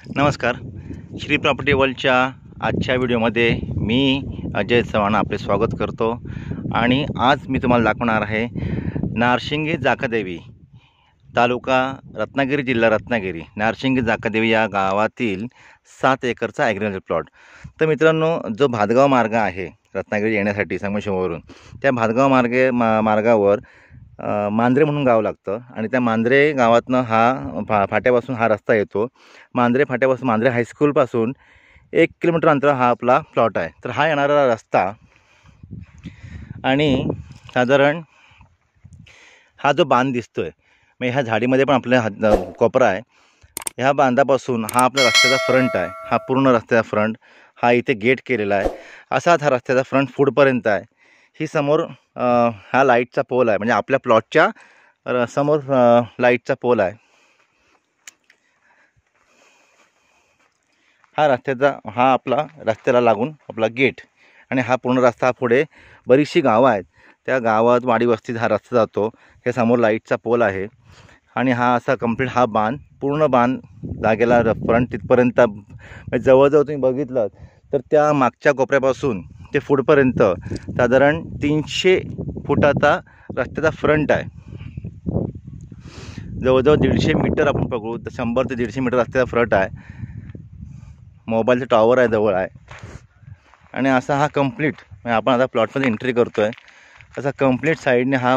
नमस्कार. श्री प्रॉपर्टी वर्ल्डच्या आजच्या व्हिडिओमध्ये मी अजय चव्हाण आपले स्वागत करतो. आणि आज मी तुम्हाला दाखवणार आहे नारशिंगी जाकादेवी, तालुका रत्नागिरी, जिल्हा रत्नागिरी. नारशिंगी जाकादेवी या गावातील 7 एकरचा ॲग्रिकल्चर प्लॉट. तर मित्रांनो, जो भातगाव मार्ग आहे रत्नागिरी येण्यासाठी संगमेश्वरवरून, त्या भातगाव मार्गावर मांजरे म्हणून गाव लागतं आणि त्या मांजरे गावातनं फाट्यापासून हा रस्ता येतो. मांजरे फाट्यापासून मांजरे हायस्कूलपासून 1 किलोमीटर अंतर हा आपला प्लॉट आहे. तर हा येणारा रस्ता आणि साधारण हा जो बांध दिसतोय, मग ह्या झाडीमध्ये पण आपल्या कोपरा आहे. ह्या बांधापासून हा आपल्या रस्त्याचा फ्रंट आहे. हा पूर्ण रस्त्याचा फ्रंट, हा इथे गेट केलेला आहे. असाच हा रस्त्याचा फ्रंट फूडपर्यंत आहे. ही समोर हा लाईटचा पोल आहे, म्हणजे आपल्या प्लॉटच्या समोर लाईटचा पोल आहे. हा आपला रस्त्याला लागून आपला गेट, आणि हा पूर्ण रस्ता पुढे बरीचशी गावं आहेत. त्या गावात वाडी वस्तीत हा रस्ता जातो. हे समोर लाईटचा पोल आहे आणि हा असा कंप्लीट हा बांध, पूर्ण बांध जागेला फ्रंट तिथपर्यंत, जवळजवळ तुम्ही बघितलं तर त्या मागच्या कोपऱ्यापासून ते फूटपर्यंत साधारण 300 फुटाचा रस्त्याचा फ्रंट आहे. जवळजवळ 150 मीटर आपण पकडू तर 100 ते 150 मीटर रस्त्याचा फ्रंट आहे. मोबाईलचं टॉवर आहे, जवळ आहे. आणि असा हा कंप्लीट, आपण आता प्लॉटमध्ये एंट्री करतो आहे, असा कंप्लीट साईडने हा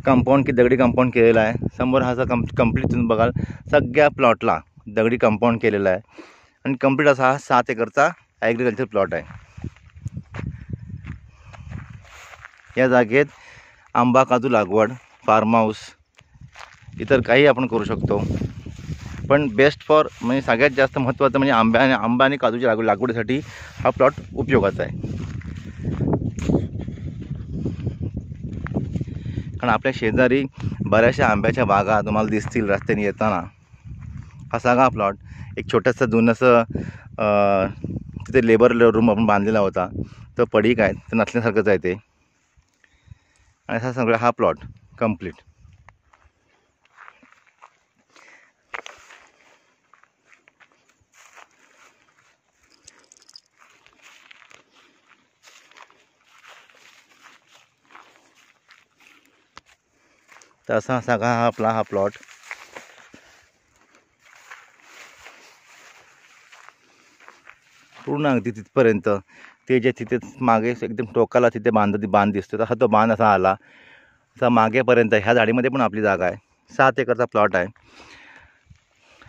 कंपाऊंड दगडी कंपाऊंड केलेला आहे. समोर हा कंप्लीट तुम्ही बघाल सगळ्या प्लॉटला दगडी कंपाऊंड केलेला आहे. आणि कंप्लीट असा हा 7 एकरचा ॲग्रिकल्चर प्लॉट आहे. या जागेत आंबा काजू लागवड, फार्म हाऊस, इतर काही आपण करू शकतो. पण बेस्ट फॉर, म्हणजे सगळ्यात जास्त महत्त्वाचं म्हणजे आंबा आणि काजूच्या लागवडीसाठी हा प्लॉट उपयोगाचा आहे. कारण आपल्या शेजारी बऱ्याचशा आंब्याच्या बागा तुम्हाला दिसतील रस्त्याने येताना. हा सगळा प्लॉट एक छोटंसं जुनंसं तिथे लेबर रूम आपण बांधलेला होता, तो पडीक आहे, तर नसल्यासारखंच आहे ते. आणि असा सगळा हा प्लॉट कंप्लीट. तर असा सगळा हा प्लॉट पूर्ण अगदी तिथपर्यंत, ते जे तिथे मागे एकदम टोकाला तिथे बांध दिसतो, तसा तो बांध असा आला असा मागेपर्यंत. ह्या झाडीमध्ये पण आपली जागा आहे. 7 एकरचा प्लॉट आहे.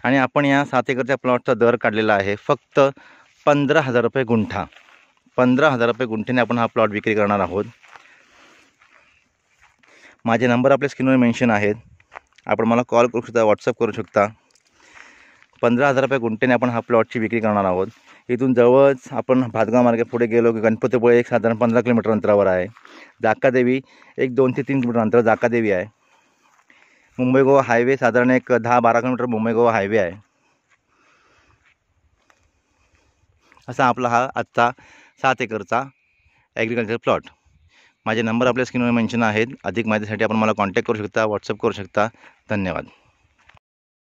आणि आपण या 7 एकरच्या प्लॉटचा दर काढलेला आहे फक्त 15,000 रुपये गुंठा. 15,000 रुपये गुंठेने आपण हा प्लॉट विक्री करणार आहोत. माझे नंबर आपल्या स्क्रीनवर मेन्शन आहेत. आपण मला कॉल करू शकता, व्हॉट्सअप करू शकता. 15,000 रुपये गुंठेने आपण हा प्लॉटची विक्री करणार आहोत. इथून जवळच आपण भातगाव मार्गे पुढे गेलो की गणपतीपुळे एक साधारण 15 किलोमीटर अंतरावर आहे. जाकादेवी एक 2 ते 3 किलोमीटर अंतर जाकादेवी आहे. मुंबई गोवा हायवे साधारण एक 10-12 किलोमीटर मुंबई गोवा हायवे आहे. असा आपला हा आजचा 7 एकरचा ॲग्रिकल्चर प्लॉट. माझे नंबर आपल्या स्क्रीनवर मेन्शन आहेत. अधिक माहितीसाठी आपण मला कॉन्टॅक्ट करू शकता, व्हॉट्सअप करू शकता. धन्यवाद.